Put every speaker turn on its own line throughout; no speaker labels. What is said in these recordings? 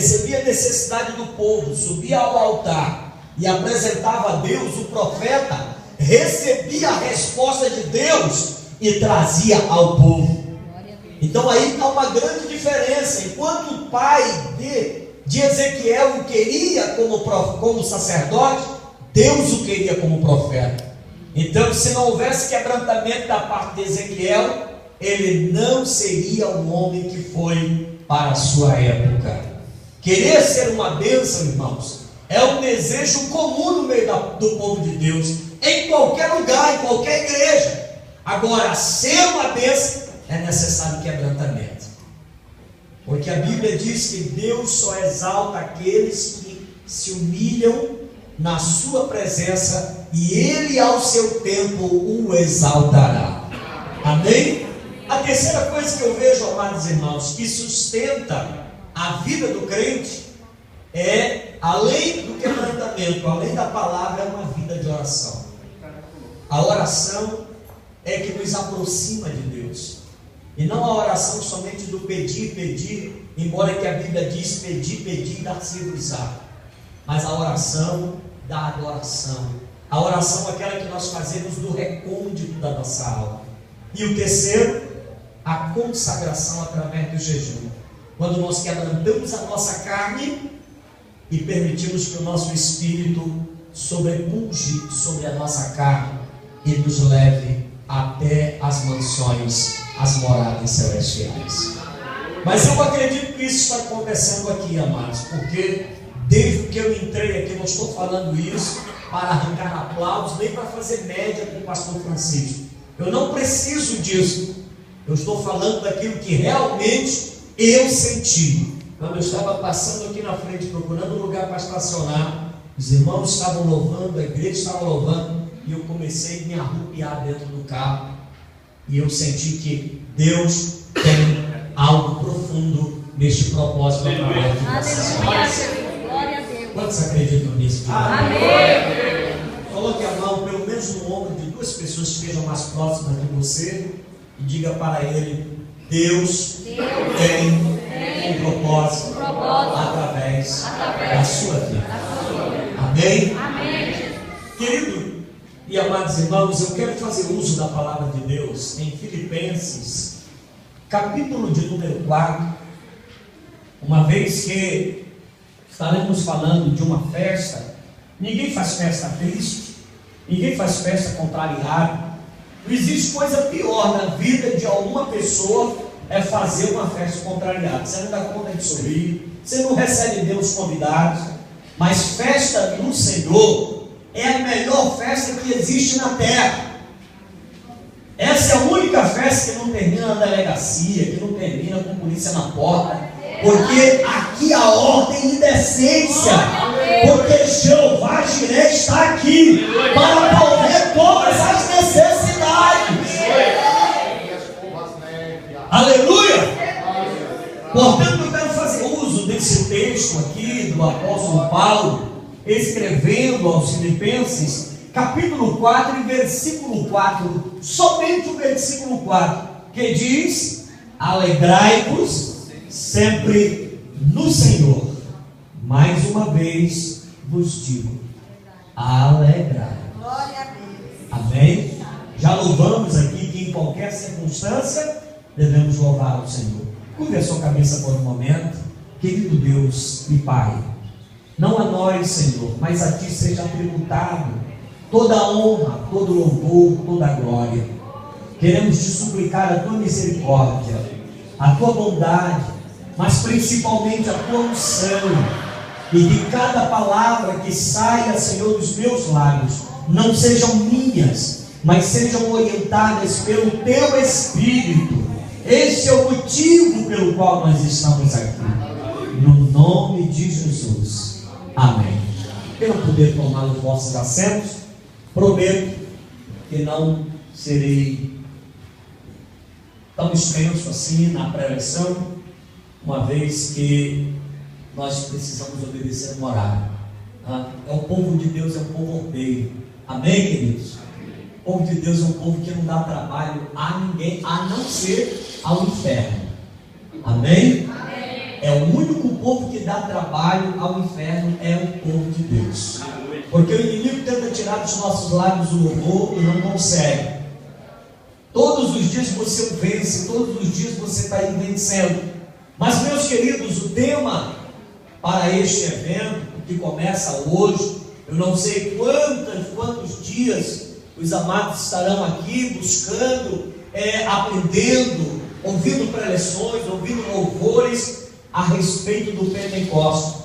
recebia a necessidade do povo, subia ao altar e apresentava a Deus, o profeta recebia a resposta de Deus e trazia ao povo. Então aí está uma grande diferença. Enquanto o pai de Ezequiel o queria como sacerdote, Deus o queria como profeta. Então, se não houvesse quebrantamento da parte de Ezequiel, ele não seria o homem que foi para a sua época. Querer ser uma bênção, irmãos, é um desejo comum no meio do povo de Deus, em qualquer lugar, em qualquer igreja. Agora, ser uma bênção é necessário quebrantamento, porque a Bíblia diz que Deus só exalta aqueles que se humilham na sua presença, e Ele ao seu tempo o exaltará. Amém? A terceira coisa que eu vejo, amados irmãos, que sustenta a vida do crente é, além do quebrantamento, além da palavra, é uma vida de oração. A oração é que nos aproxima de Deus, e não a oração somente do pedir, embora que a Bíblia diz pedir e dar-se-vos-á, mas a oração da adoração, a oração aquela que nós fazemos do recôndito da nossa alma. E o terceiro, a consagração através do jejum, quando nós quebrantamos a nossa carne e permitimos que o nosso espírito sobrepuje sobre a nossa carne e nos leve até as mansões, as moradas celestiais. Mas eu acredito que isso está acontecendo aqui, amados, porque desde que eu entrei aqui, não estou falando isso para arrancar aplausos, nem para fazer média com o pastor Francisco. Eu não preciso disso. Eu estou falando daquilo que realmente eu senti. Quando eu estava passando aqui na frente, procurando um lugar para estacionar, os irmãos estavam louvando, a igreja estava louvando, e eu comecei a me arrupiar dentro do carro. E eu senti que Deus tem algo profundo neste propósito através de vocês.
Glória a Deus.
Quantos acreditam nisso?
Amém.
Coloque a mão pelo menos no ombro de duas pessoas que estejam mais próximas de você e diga para ele: Deus tem um propósito através da sua vida. Amém? Querido e amados irmãos, eu quero fazer uso da palavra de Deus em Filipenses, capítulo de número 4, uma vez que estaremos falando de uma festa. Ninguém faz festa triste, ninguém faz festa contrariada. Não existe coisa pior na vida de alguma pessoa é fazer uma festa contrariada. Você não dá conta de sorrir, você não recebe Deus convidados, mas festa no Senhor é a melhor festa que existe na terra. Essa é a única festa que não termina na delegacia, que não termina com polícia na porta, porque aqui a ordem e decência, porque Jeová Jireh está aqui para prover todas as necessidades. Aleluia! Portanto, eu quero fazer uso desse texto aqui do apóstolo Paulo, escrevendo aos Filipenses, capítulo 4 e versículo 4, somente o versículo 4, que diz: alegrai-vos sempre no Senhor. Mais uma vez vos digo, alegrai.
Glória a Deus.
Amém? Já louvamos aqui que em qualquer circunstância devemos louvar ao Senhor. Curve a sua cabeça por um momento. Querido Deus e Pai, não a nós, Senhor, mas a Ti seja tributado toda a honra, todo o louvor, toda a glória. Queremos Te suplicar a Tua misericórdia, a Tua bondade, mas principalmente a Tua unção, e que cada palavra que saia, Senhor, dos meus lábios não sejam minhas, mas sejam orientadas pelo Teu Espírito. Este é o motivo pelo qual nós estamos aqui. No nome de Jesus. Amém. Pelo poder tomar os vossos assentos, prometo que não serei tão extenso assim na preleção, uma vez que nós precisamos obedecer um horário. O povo de Deus é um povo ordeiro. Amém, queridos? O povo de Deus é um povo que não dá trabalho a ninguém, a não ser ao inferno. Amém? É o único povo que dá trabalho ao inferno, é o povo de Deus. Porque o inimigo tenta tirar dos nossos lábios o louvor e não consegue. Todos os dias você vence, todos os dias você está aí vencendo. Mas, meus queridos, o tema para este evento, que começa hoje, eu não sei quantos dias os amados estarão aqui buscando, aprendendo, ouvindo preleções, ouvindo louvores a respeito do Pentecostes.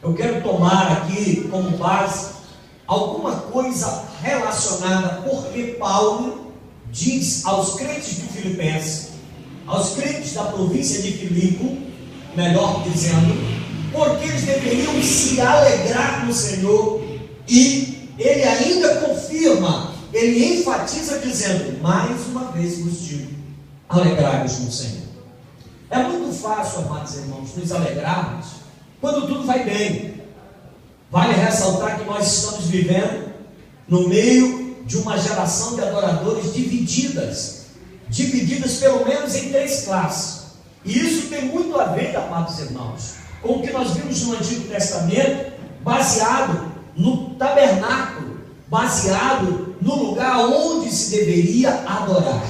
Eu quero tomar aqui como base alguma coisa relacionada, porque Paulo diz aos crentes de Filipenses, aos crentes da província de Filipe, melhor dizendo, porque eles deveriam se alegrar no Senhor, e ele ainda confirma, ele enfatiza dizendo, mais uma vez vos digo, alegrai-vos no Senhor. É muito fácil, amados irmãos, nos alegrarmos quando tudo vai bem. Vale ressaltar que nós estamos vivendo no meio de uma geração de adoradores divididas pelo menos em 3 classes. E isso tem muito a ver, amados irmãos, com o que nós vimos no Antigo Testamento, baseado no tabernáculo, baseado no lugar onde se deveria adorar.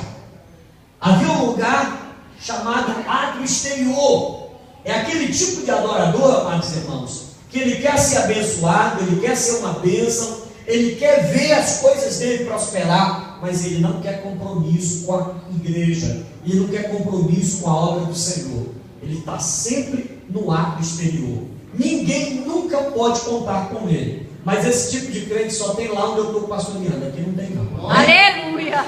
Havia um lugar chamado átrio exterior. É aquele tipo de adorador, amados irmãos, que ele quer ser abençoado, ele quer ser uma bênção, ele quer ver as coisas dele prosperar, mas ele não quer compromisso com a igreja, ele não quer compromisso com a obra do Senhor. Ele está sempre no átrio exterior. Ninguém nunca pode contar com ele. Mas esse tipo de crente só tem lá onde eu estou pastoreando. Aqui não tem não.
Aleluia!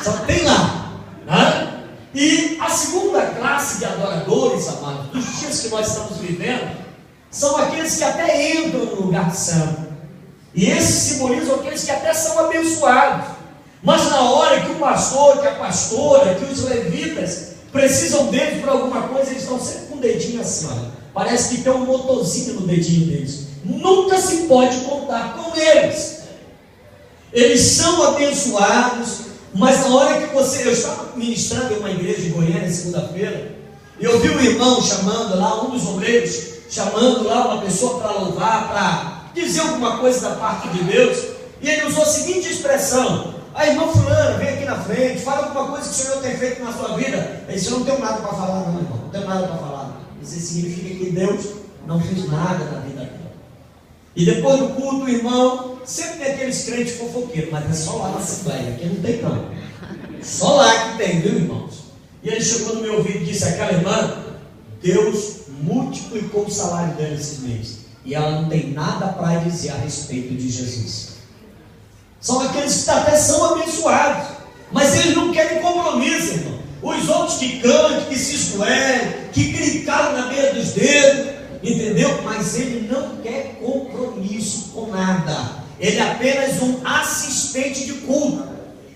Só tem lá, né? E a segunda classe de adoradores, amados, dos dias que nós estamos vivendo, são aqueles que até entram no lugar santo. E esses simbolizam aqueles que até são abençoados. Mas na hora que o pastor, que a pastora, que os levitas precisam deles para alguma coisa, eles estão sempre com o dedinho assim, olha. Parece que tem um motorzinho no dedinho deles. Nunca se pode contar com eles. Eles são abençoados, mas na hora que eu estava ministrando em uma igreja de Goiânia, segunda-feira, e eu vi um irmão chamando lá, um dos obreiros, chamando lá uma pessoa para louvar, para dizer alguma coisa da parte de Deus, e ele usou a seguinte expressão: a irmã fulana, vem aqui na frente, fala alguma coisa que o Senhor tem feito na sua vida. Ele disse: eu não tenho nada para falar não, irmão, não tenho nada para falar. Isso significa que Deus não fez nada na vida dele. E depois do culto, o irmão, sempre tem aqueles crentes fofoqueiros, mas é só lá na Assembleia, aqui não tem não. Só lá que tem, viu, irmãos? E ele chegou no meu ouvido e disse: aquela irmã, Deus multiplicou o salário dela esses meses, e ela não tem nada para dizer a respeito de Jesus. São aqueles que até são abençoados, mas eles não querem compromisso, irmão. Os outros que cantam, que se esgoelem, que clicaram na beira dos dedos, entendeu? Mas ele não quer compromisso com nada. Ele é apenas um assistente de culto.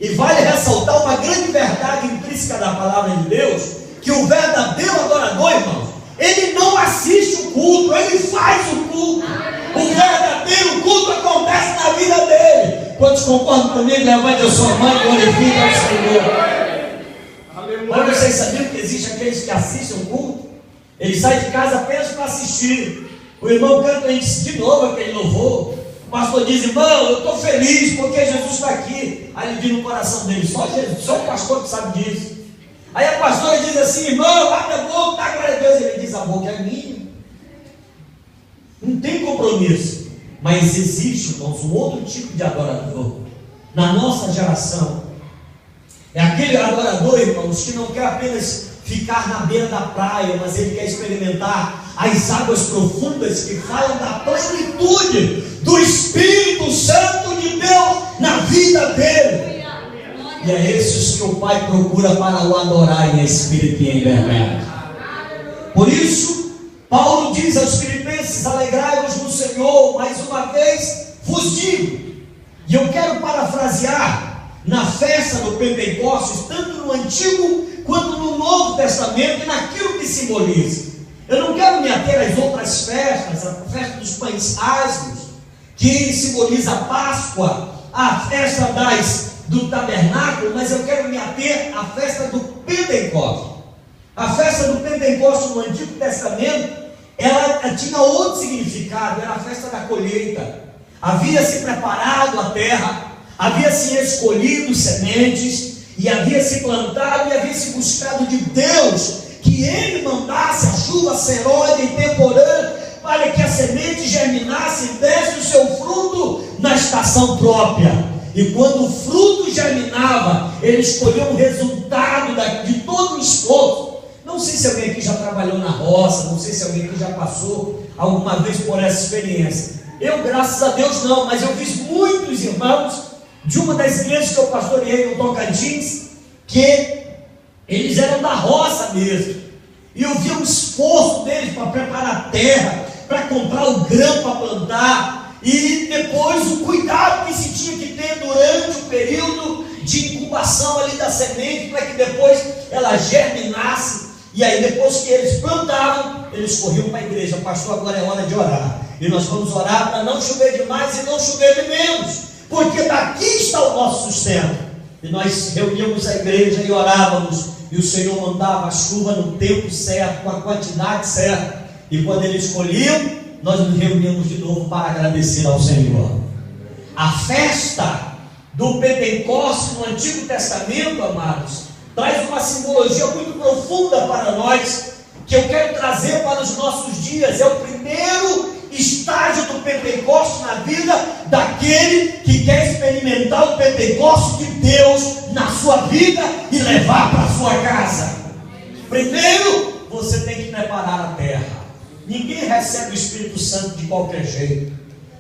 E vale ressaltar uma grande verdade intrínseca da palavra de Deus, que o verdadeiro adorador, irmãos, ele não assiste o culto, ele faz o culto. O verdadeiro culto acontece na vida dele. Quantos concordam comigo? Levante a sua mão e glorifique ao Senhor. Mas vocês sabiam que existe aqueles que assistem o culto? Ele sai de casa apenas para assistir. O irmão canta de novo aquele louvor. O pastor diz: irmão, eu estou feliz porque Jesus está aqui. Aí ele diz no coração dele: só Jesus, só o pastor que sabe disso. Aí a pastora diz assim: irmão, abre a boca, dá glória a Deus. Ele diz: a boca é minha. Não tem compromisso. Mas existe, irmãos, um outro tipo de adorador na nossa geração. É aquele adorador, irmãos, que não quer apenas ficar na beira da praia, mas ele quer experimentar as águas profundas que falam da plenitude do Espírito Santo de Deus na vida dele. E é esses que o Pai procura para o adorar em espírito e em verdade. Por isso, Paulo diz aos Filipenses: alegrai-vos no Senhor, mais uma vez vos digo. E eu quero parafrasear na festa do Pentecostes, tanto no Antigo quanto no Novo Testamento, e naquilo que simboliza. Eu não quero me ater às outras festas, a festa dos pães asmos, que simboliza a Páscoa, a festa do tabernáculo, mas eu quero me ater à festa do Pentecostes. A festa do Pentecostes no Antigo Testamento, ela tinha outro significado, era a festa da colheita. Havia se preparado a terra, havia se escolhido sementes, e havia se plantado e havia se buscado de Deus que Ele mandasse a chuva seródia e temporã para que a semente germinasse e desse o seu fruto na estação própria. E quando o fruto germinava, ele escolheu o resultado de todo o esforço. Não sei se alguém aqui já trabalhou na roça, não sei se alguém aqui já passou alguma vez por essa experiência. Eu, graças a Deus, não, mas eu vi muitos irmãos de uma das igrejas que eu pastoreei no Tocantins, que eles eram da roça mesmo, e eu via o esforço deles para preparar a terra, para comprar o grão para plantar, e depois o cuidado que se tinha que ter durante o período de incubação ali da semente, para que depois ela germinasse. E aí depois que eles plantavam, eles corriam para a igreja: pastor, agora é hora de orar, e nós vamos orar para não chover demais e não chover de menos, porque daqui está o nosso sustento. E nós reuníamos a igreja e orávamos, e o Senhor mandava a chuva no tempo certo, com a quantidade certa, e quando eles colhiam, nós nos reuníamos de novo para agradecer ao Senhor. A festa do Pentecostes no Antigo Testamento, amados, traz uma simbologia muito profunda para nós, que eu quero trazer para os nossos dias. É o primeiro estágio do Pentecostes na vida daquele que quer experimentar o Pentecostes de Deus na sua vida e levar para a sua casa. Primeiro, você tem que preparar a terra. Ninguém recebe o Espírito Santo de qualquer jeito.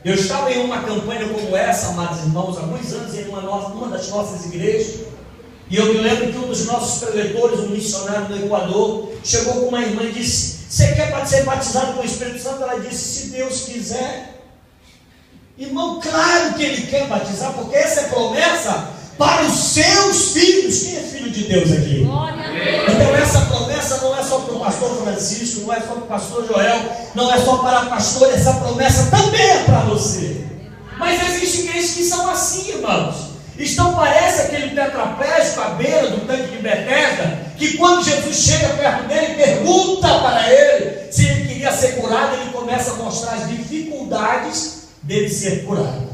Eu estava em uma campanha como essa, amados irmãos, há muitos anos, em uma das nossas igrejas, e eu me lembro que um dos nossos preletores, um missionário do Equador, chegou com uma irmã e disse: você quer ser batizado com o Espírito Santo? Ela disse: se Deus quiser. Irmão, claro que Ele quer batizar, porque essa é promessa para os seus filhos. Quem é filho de Deus aqui? Então essa promessa não é só para o pastor Francisco, não é só para o pastor Joel, não é só para a pastora, essa promessa também é para você. Mas existem igrejas que são assim, irmãos. Estão, parece aquele tetraplégico à beira do tanque de Betesda, que quando Jesus chega perto dele, pergunta para ele se ele queria ser curado. Ele começa a mostrar as dificuldades dele ser curado.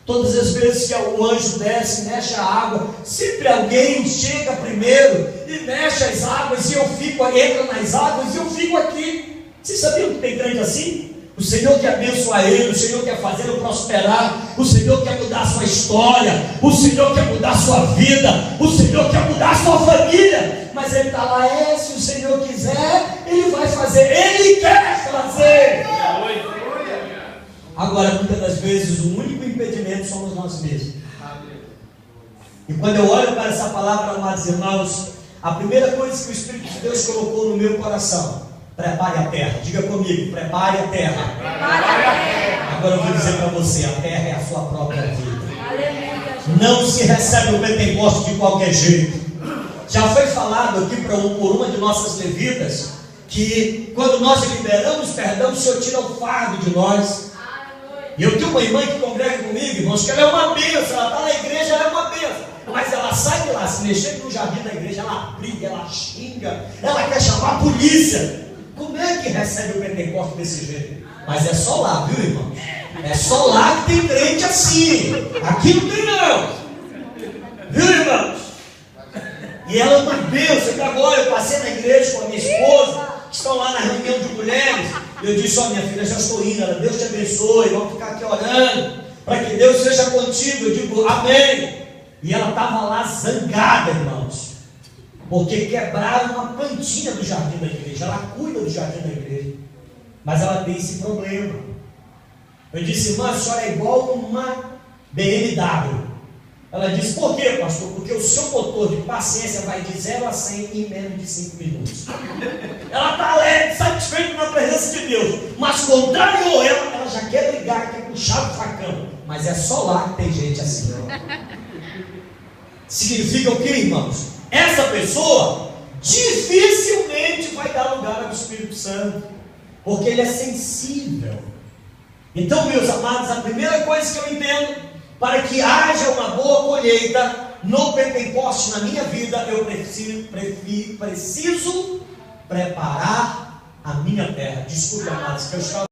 Todas as vezes que o anjo desce, mexe a água, sempre alguém chega primeiro e mexe as águas, e eu fico, entra nas águas e eu fico aqui. Vocês sabiam que tem crente assim? O Senhor quer abençoar ele, o Senhor quer fazê-lo prosperar, o Senhor quer mudar a sua história, o Senhor quer mudar a sua vida, o Senhor quer mudar a sua família, mas ele está lá: se o Senhor quiser, Ele vai fazer, Ele quer fazer. Agora, muitas das vezes, o único impedimento somos nós mesmos. E quando eu olho para essa palavra, amados irmãos, a primeira coisa que o Espírito de Deus colocou no meu coração: prepare a terra. Diga comigo: prepare a terra.
Prepare a terra.
Agora eu vou dizer para você: a terra é a sua própria vida. Não se recebe o Pentecostes de qualquer jeito. Já foi falado aqui por uma de nossas levitas, que quando nós liberamos perdão, o Senhor tira o fardo de nós. E eu tenho uma irmã que congrega comigo, irmãos, que ela é uma bênção. Ela está na igreja, ela é uma bênção, mas ela sai de lá, se mexer no jardim da igreja, ela briga, ela xinga, ela quer chamar a polícia. Como é que recebe o Pentecostes desse jeito? Mas é só lá, viu, irmãos? É só lá que tem crente assim. Aqui não tem não. Viu, irmãos? E ela é uma bênção. Que agora eu passei na igreja com a minha esposa, que estão lá na reunião de mulheres. Eu disse: minha filha, já estou indo. Ela: Deus te abençoe, vamos ficar aqui orando para que Deus seja contigo. Eu digo: amém. E ela estava lá zangada, irmãos, porque quebraram uma plantinha do jardim da igreja. Ela cuida do jardim da igreja, mas ela tem esse problema. Eu disse: irmã, a senhora é igual uma BMW. Ela disse: por quê, pastor? Porque o seu motor de paciência vai de 0 a 100 em menos de 5 minutos. Ela está alegre, satisfeita na presença de Deus, mas contrariou ela já quer brigar, quer puxar o facão. Mas é só lá que tem gente assim. Significa o que, irmãos? Essa pessoa dificilmente vai dar lugar ao Espírito Santo, porque ele é sensível. Então, meus amados, a primeira coisa que eu entendo, para que haja uma boa colheita, no Pentecoste na minha vida, eu preciso preparar a minha terra. Desculpe, amados, que eu estava